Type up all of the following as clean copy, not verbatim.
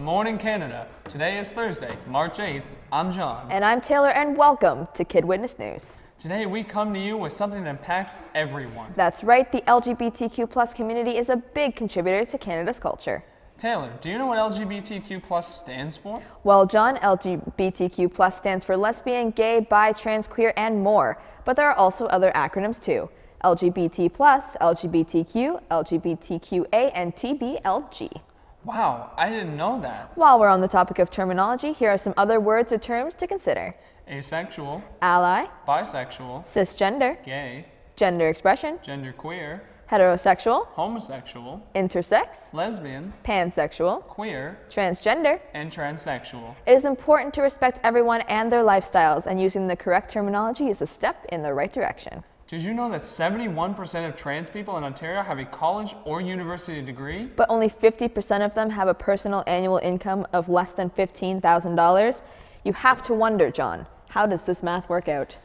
morning, Canada. Today is Thursday, March 8th. I'm John. And I'm Taylor, and welcome to Kid Witness News. Today we come to you with something that impacts everyone. That's right, the LGBTQ+ community is a big contributor to Canada's culture. Taylor, do you know what LGBTQ+ stands for? Well, John, LGBTQ+ stands for lesbian, gay, bi, trans, queer, and more. But there are also other acronyms too. LGBT+, LGBTQ, LGBTQA, and TBLG. Wow, I didn't know that. While we're on the topic of terminology, here are some other words or terms to consider. Asexual, Ally, bisexual, cisgender, gay, gender expression, genderqueer, heterosexual, homosexual, intersex, lesbian, pansexual, queer, transgender, and transsexual. It is important to respect everyone and their lifestyles, and using the correct terminology is a step in the right direction. Did you know that 71% of trans people in Ontario have a college or university degree? But only 50% of them have a personal annual income of less than $15,000? You have to wonder, John, how does this math work out?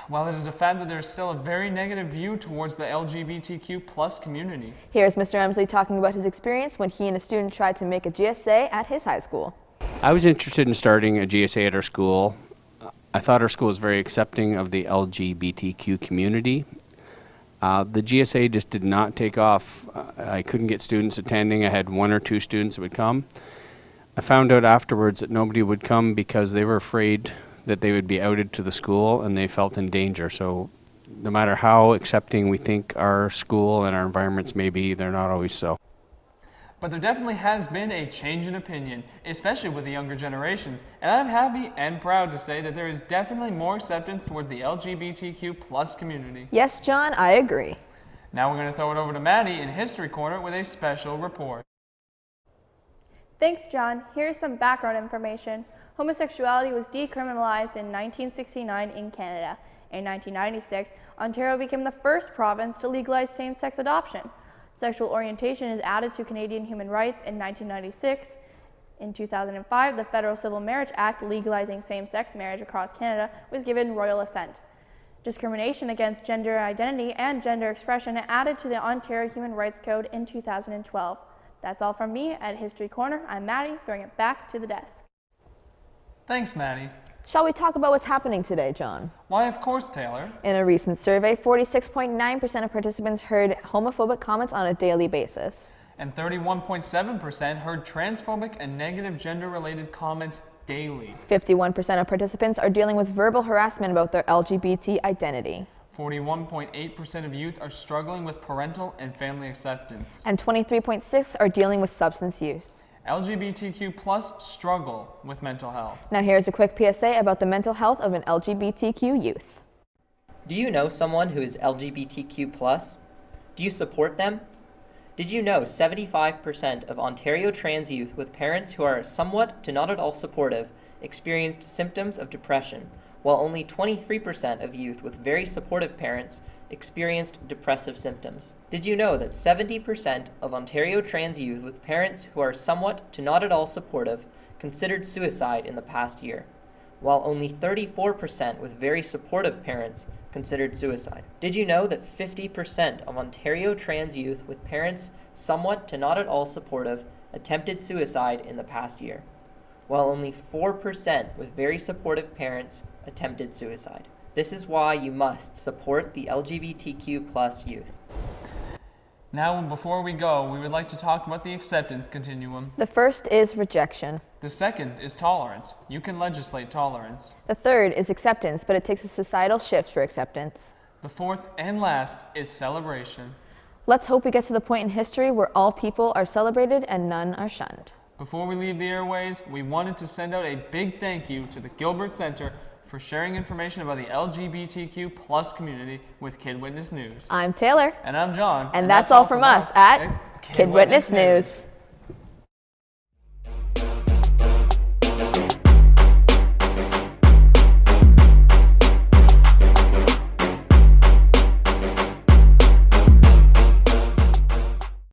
Well, it is a fact that there is still a very negative view towards the LGBTQ+ community. Here's Mr. Emsley talking about his experience when he and a student tried to make a GSA at his high school. I was interested in starting a GSA at our school. I thought our school was very accepting of the LGBTQ community. The GSA just did not take off. I couldn't get students attending. I had one or two students that would come. I found out afterwards that nobody would come because they were afraid that they would be outed to the school and they felt in danger. So no matter how accepting we think our school and our environments may be, they're not always so. But there definitely has been a change in opinion, especially with the younger generations. And I'm happy and proud to say that there is definitely more acceptance towards the LGBTQ+ community. Yes, John, I agree. Now we're going to throw it over to Maddie in History Corner with a special report. Thanks, John. Here's some background information. Homosexuality was decriminalized in 1969 in Canada. In 1996, Ontario became the first province to legalize same-sex adoption. Sexual orientation is added to Canadian human rights in 1996. In 2005, the Federal Civil Marriage Act legalizing same-sex marriage across Canada was given royal assent. Discrimination against gender identity and gender expression added to the Ontario Human Rights Code in 2012. That's all from me at History Corner. I'm Maddie, throwing it back to the desk. Thanks, Maddie. Shall we talk about what's happening today, John? Why, of course, Taylor. In a recent survey, 46.9% of participants heard homophobic comments on a daily basis. And 31.7% heard transphobic and negative gender-related comments daily. 51% of participants are dealing with verbal harassment about their LGBT identity. 41.8% of youth are struggling with parental and family acceptance. And 23.6% are dealing with substance use. LGBTQ+ struggle with mental health. Now here's a quick PSA about the mental health of an LGBTQ youth. Do you know someone who is LGBTQ+? Do you support them? Did you know 75% of Ontario trans youth with parents who are somewhat to not at all supportive experienced symptoms of depression, while only 23% of youth with very supportive parents experienced depressive symptoms? Did you know that 70% of Ontario trans youth with parents who are somewhat to not at all supportive considered suicide in the past year, while only 34% with very supportive parents considered suicide? Did you know that 50% of Ontario trans youth with parents somewhat to not at all supportive attempted suicide in the past year, while only 4% with very supportive parents attempted suicide? This is why you must support the LGBTQ+ youth. Now, before we go, we would like to talk about the acceptance continuum. The first is rejection. The second is tolerance. You can legislate tolerance. The third is acceptance, but it takes a societal shift for acceptance. The fourth and last is celebration. Let's hope we get to the point in history where all people are celebrated and none are shunned. Before we leave the airways, we wanted to send out a big thank you to the Gilbert Center for sharing information about the LGBTQ+ community with Kid Witness News. I'm Taylor. And I'm John. And that's all from us at Kid Witness News.